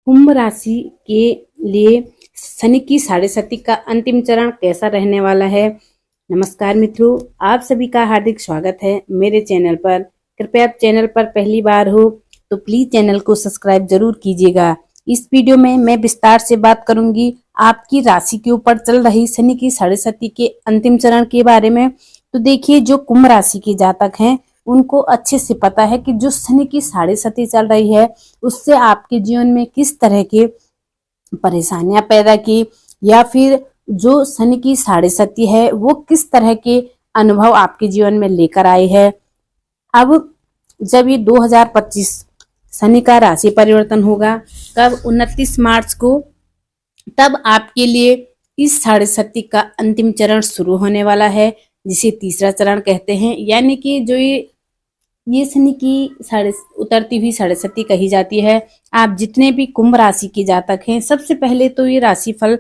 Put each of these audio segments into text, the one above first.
कुंभ राशि के लिए शनि की साढ़े सती का अंतिम चरण कैसा रहने वाला है। नमस्कार मित्रों, आप सभी का हार्दिक स्वागत है मेरे चैनल पर। कृपया आप चैनल पर पहली बार हो तो प्लीज चैनल को सब्सक्राइब जरूर कीजिएगा। इस वीडियो में मैं विस्तार से बात करूंगी आपकी राशि के ऊपर चल रही शनि की साढ़े सती के अंतिम चरण के बारे में। तो देखिए, जो कुंभ राशि के जातक हैं उनको अच्छे से पता है कि जो शनि की साढ़े सती चल रही है उससे आपके जीवन में किस तरह के परेशानियां पैदा की, या फिर जो शनि की साढ़े सती है वो किस तरह के अनुभव आपके जीवन में लेकर आई है। अब जब ये 2025 शनि का राशि परिवर्तन होगा, कब 29 मार्च को, तब आपके लिए इस साढ़े सती का अंतिम चरण शुरू होने वाला है, जिसे तीसरा चरण कहते हैं। यानी कि जो ये शनि की साढ़े उतरती हुई साढ़े सती कही जाती है। आप जितने भी कुंभ राशि के जातक हैं, सबसे पहले तो ये राशिफल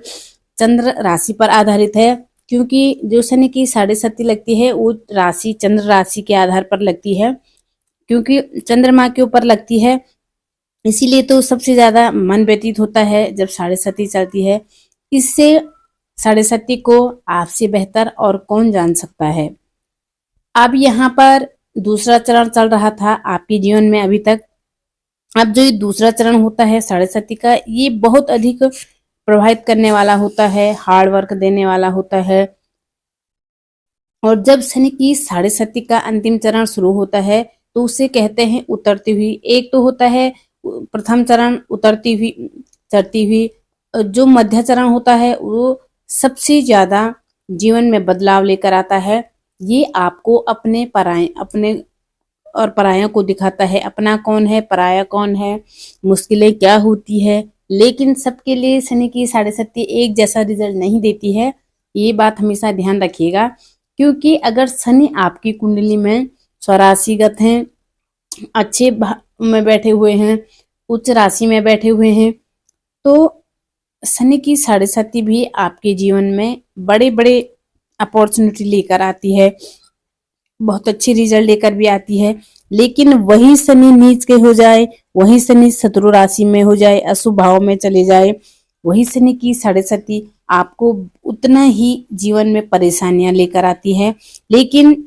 चंद्र राशि पर आधारित है, क्योंकि जो शनि की साढ़े सती लगती है वो राशि चंद्र राशि के आधार पर लगती है, क्योंकि चंद्रमा के ऊपर लगती है। इसीलिए तो सबसे ज्यादा मन व्यतीत होता है जब साढ़े सती चलती है। इससे साढ़े सती को आपसे बेहतर और कौन जान सकता है। अब यहाँ पर दूसरा चरण चल रहा था आपके जीवन में अभी तक। अब जो ये दूसरा चरण होता है साढ़े सती का, ये बहुत अधिक प्रभावित करने वाला होता है, हार्ड वर्क देने वाला होता है। और जब शनि की साढ़े सती का अंतिम चरण शुरू होता है तो उसे कहते हैं उतरती हुई। एक तो होता है प्रथम चरण उतरती हुई चढ़ती हुई, जो मध्य चरण होता है वो सबसे ज्यादा जीवन में बदलाव लेकर आता है। ये आपको अपने और परायों को दिखाता है, अपना कौन है पराया कौन है, मुश्किलें क्या होती है। लेकिन सबके लिए शनि की साढ़े सती एक जैसा रिजल्ट नहीं देती है, ये बात हमेशा ध्यान रखिएगा। क्योंकि अगर शनि आपकी कुंडली में स्वराशिगत हैं, अच्छे में बैठे हुए हैं, उच्च राशि में बैठे हुए हैं, तो शनि की साढ़े सती भी आपके जीवन में बड़े बड़े अपॉर्चुनिटी लेकर आती है, बहुत अच्छी रिजल्ट लेकर भी आती है। लेकिन वही शनि नीच के हो जाए, वही शनि शत्रु राशि में हो जाए, अशुभ भाव में चले जाए, वही शनि की साढ़े सती आपको उतना ही जीवन में परेशानियां लेकर आती है। लेकिन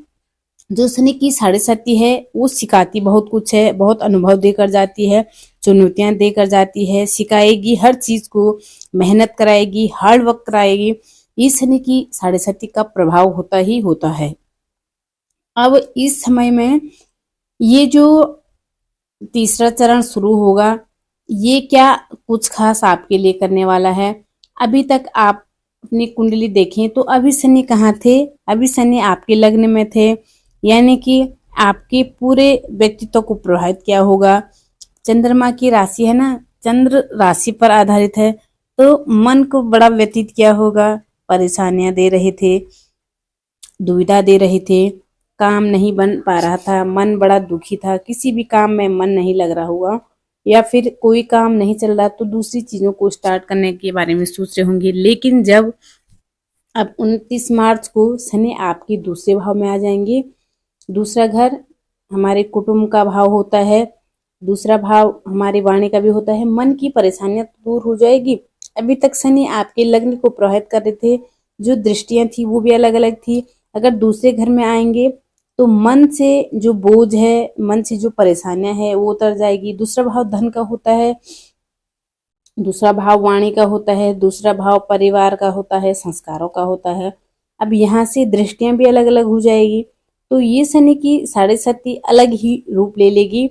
जो शनि की साढ़े सती है वो सिखाती बहुत कुछ है, बहुत अनुभव देकर जाती है, चुनौतियां देकर जाती है, सिखाएगी हर चीज को, मेहनत कराएगी, हार्ड वर्क कराएगी। ये शनि की साढ़े सती का प्रभाव होता ही होता है। अब इस समय में ये जो तीसरा चरण शुरू होगा, ये क्या कुछ खास आपके लिए करने वाला है। अभी तक आप अपनी कुंडली देखें तो अभी शनि कहाँ थे, अभी शनि आपके लग्न में थे, यानी कि आपके पूरे व्यक्तित्व को प्रभावित किया होगा। चंद्रमा की राशि है ना, चंद्र राशि पर आधारित है, तो मन को बड़ा व्यतीत किया होगा, परेशानियां दे रहे थे, दुविधा दे रहे थे, काम नहीं बन पा रहा था, मन बड़ा दुखी था, किसी भी काम में मन नहीं लग रहा हुआ, या फिर कोई काम नहीं चल रहा तो दूसरी चीजों को स्टार्ट करने के बारे में सोच रहे होंगे। लेकिन जब अब 29 मार्च को शनि आपके दूसरे भाव में आ जाएंगे, दूसरा घर हमारे कुटुंब का भाव होता है, दूसरा भाव हमारी वाणी का भी होता है, मन की परेशानियां दूर हो जाएगी। अभी तक शनि आपके लग्न को प्रभावित कर रहे थे, जो दृष्टियां थी वो भी अलग अलग थी। अगर दूसरे घर में आएंगे तो मन से जो बोझ है, मन से जो परेशानियां है वो उतर जाएगी। दूसरा भाव धन का होता है, दूसरा भाव वाणी का होता है, दूसरा भाव परिवार का होता है, संस्कारों का होता है। अब यहाँ से दृष्टियां भी अलग अलग हो जाएगी, तो ये शनि की साढ़े सती अलग ही रूप ले लेगी।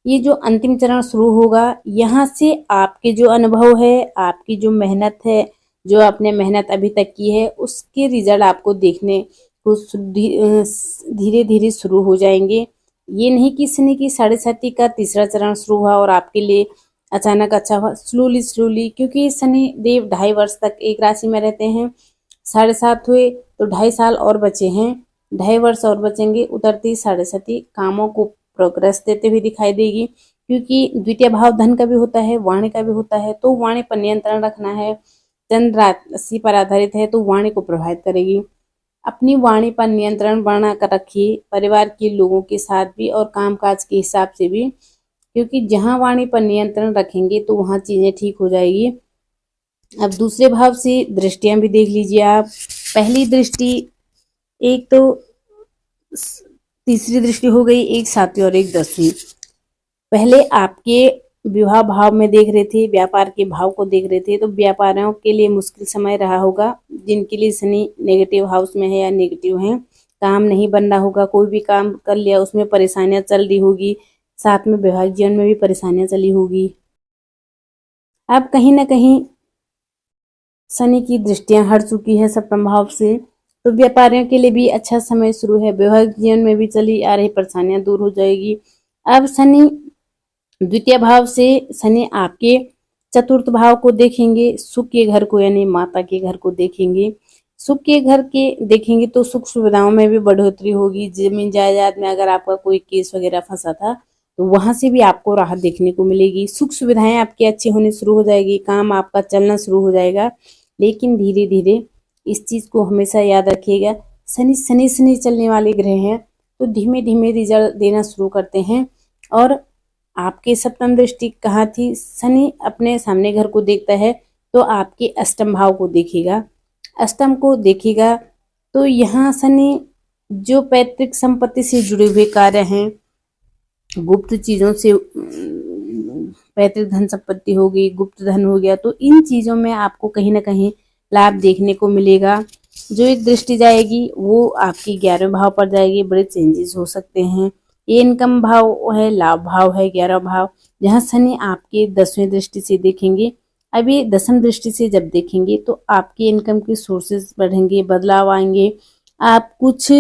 ये जो अंतिम चरण शुरू होगा, यहाँ से आपके जो अनुभव है, आपकी जो मेहनत है, जो आपने मेहनत अभी तक की है, उसके रिजल्ट आपको देखने को धीरे धीरे शुरू हो जाएंगे। ये नहीं कि शनि की साढ़े सती का तीसरा चरण शुरू हुआ और आपके लिए अचानक अच्छा हुआ, स्लोली स्लोली, क्योंकि शनि देव 2.5 वर्ष तक एक राशि में रहते हैं। 7.5 हुए तो 2.5 साल और बचे हैं, 2.5 वर्ष और बचेंगे। उतरती साढ़े सती कामों को प्रोग्रेस देते हुए दिखाई देगी, क्योंकि द्वितीय भाव धन का भी होता है, वाणी का भी होता है, तो वाणी पर नियंत्रण रखना है। चंद्र राशि पर आधारित है तो वाणी को प्रभावित करेगी। अपनी वाणी पर नियंत्रण बना कर रखिए, परिवार के लोगों के साथ भी और कामकाज के हिसाब से भी क्योंकि जहां वाणी पर नियंत्रण रखेंगे तो वहां चीजें ठीक हो जाएगी। अब दूसरे भाव से दृष्टियां भी देख लीजिए आप। पहली दृष्टि, एक तो तीसरी दृष्टि हो गई, एक सातवीं और एक 10वीं। पहले आपके विवाह भाव में देख रहे थे, व्यापार के भाव को देख रहे थे, तो व्यापारियों के लिए मुश्किल समय रहा होगा, जिनके लिए शनि नेगेटिव हाउस में है या नेगेटिव है। काम नहीं बन रहा होगा, कोई भी काम कर लिया उसमें परेशानियां चल रही होगी, साथ में वैवाहिक जीवन में भी परेशानियां चली होगी। अब कहीं ना कहीं शनि की दृष्टियां हट चुकी है सप्तम भाव से, तो व्यापारियों के लिए भी अच्छा समय शुरू है। वैवाहिक जीवन में भी चली आ रही परेशानियां दूर हो जाएगी। अब शनि द्वितीय भाव से, शनि आपके चतुर्थ भाव को देखेंगे, सुख के घर को यानी माता के घर को देखेंगे। सुख के घर के देखेंगे तो सुख सुविधाओं में भी बढ़ोतरी होगी। जमीन जायदाद में अगर आपका कोई केस वगैरह फंसा था तो वहां से भी आपको राहत देखने को मिलेगी। सुख सुविधाएं आपकी अच्छी होनी शुरू हो जाएगी, काम आपका चलना शुरू हो जाएगा। लेकिन धीरे धीरे इस चीज को हमेशा याद रखिएगा, शनि शनि शनि चलने वाले ग्रह हैं, तो धीमे धीमे रिजल्ट देना शुरू करते हैं। और आपके सप्तम दृष्टि कहाँ थी? शनि अपने सामने घर को देखता है तो आपके अष्टम भाव को देखेगा। अष्टम को देखेगा तो यहाँ शनि जो पैतृक संपत्ति से जुड़े हुए कार्य हैं, गुप्त चीजों से, पैतृक धन संपत्ति हो गई, गुप्त धन हो गया, तो इन चीजों में आपको कहीं ना कहीं लाभ देखने को मिलेगा। जो एक दृष्टि जाएगी वो आपकी 11वें भाव पर जाएगी, बड़े चेंजेस हो सकते हैं। ये इनकम भाव है, लाभ भाव है 11वां भाव, जहां शनि आपके 10वीं दृष्टि से देखेंगे। अब ये 10वीं दृष्टि से जब देखेंगे तो आपके इनकम के सोर्सेज बढ़ेंगे, बदलाव आएंगे, आप कुछ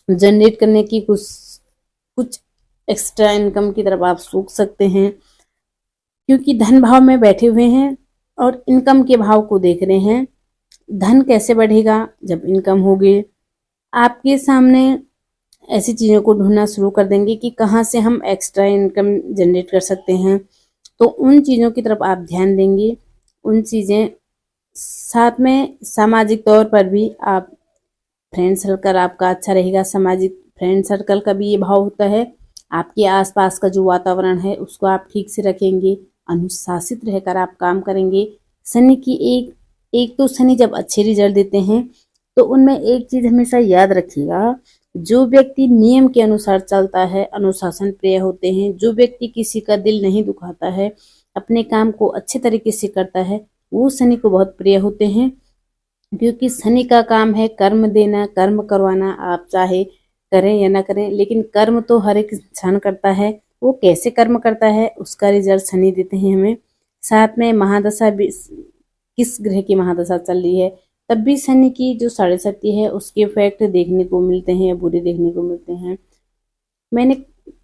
जनरेट करने की कुछ एक्स्ट्रा इनकम की तरफ आप सोच सकते हैं, क्योंकि धन भाव में बैठे हुए हैं और इनकम के भाव को देख रहे हैं। धन कैसे बढ़ेगा? जब इनकम होगी, आपके सामने ऐसी चीजों को ढूंढना शुरू कर देंगे कि कहाँ से हम एक्स्ट्रा इनकम जनरेट कर सकते हैं, तो उन चीजों की तरफ आप ध्यान देंगे। उन चीजें, साथ में सामाजिक तौर पर भी आप, फ्रेंड सर्कल आपका अच्छा रहेगा। सामाजिक फ्रेंड सर्कल का भी ये भाव होता है। आपके आसपास का जो वातावरण है उसको आप ठीक से रखेंगे, अनुशासित रहकर आप काम करेंगे। शनि की एक तो शनि जब अच्छे रिजल्ट देते हैं तो उनमें एक चीज हमेशा याद रखिएगा, जो व्यक्ति नियम के अनुसार चलता है, अनुशासन प्रिय होते हैं, जो व्यक्ति किसी का दिल नहीं दुखाता है, अपने काम को अच्छे तरीके से करता है, वो शनि को बहुत प्रिय होते हैं। क्योंकि शनि का काम है कर्म देना, कर्म करवाना, आप चाहे करें या ना करें, लेकिन कर्म तो हर एक इंसान करता है। वो कैसे कर्म करता है उसका रिजल्ट शनि देते हैं हमें। साथ में महादशा भी, किस ग्रह की महादशा चल रही है, तब भी शनि की जो 7.5 है उसके इफेक्ट देखने को मिलते हैं या बुरे देखने को मिलते हैं। मैंने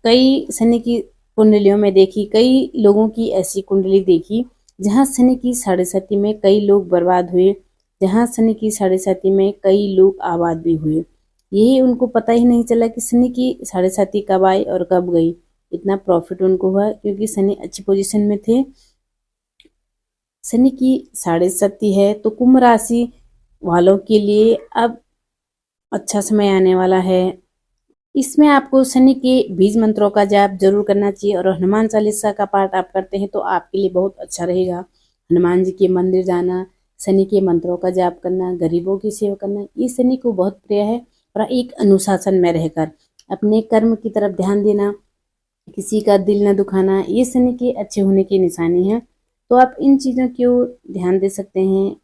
कई शनि की कुंडलियों में देखी, कई लोगों की ऐसी कुंडली देखी जहां शनि की 7.5 में कई लोग बर्बाद हुए, जहां शनि की 7.5 में कई लोग आबाद भी हुए। यही उनको पता ही नहीं चला कि शनि की 7.5 कब आई और कब गई। इतना प्रॉफिट उनको हुआ क्योंकि शनि अच्छी पोजीशन में थे। शनि की 7.5 है तो कुंभ राशि वालों के लिए अब अच्छा समय आने वाला है। इसमें आपको शनि के बीज मंत्रों का जाप जरूर करना चाहिए, और हनुमान चालीसा का पाठ आप करते हैं तो आपके लिए बहुत अच्छा रहेगा। हनुमान जी के मंदिर जाना, शनि के मंत्रों का जाप करना, गरीबों की सेवा करना, ये शनि को बहुत प्रिय है। और एक अनुशासन में रहकर अपने कर्म की तरफ ध्यान देना, किसी का दिल न दुखाना, ये शनि के अच्छे होने की निशानी है। तो आप इन चीज़ों की ओर ध्यान दे सकते हैं।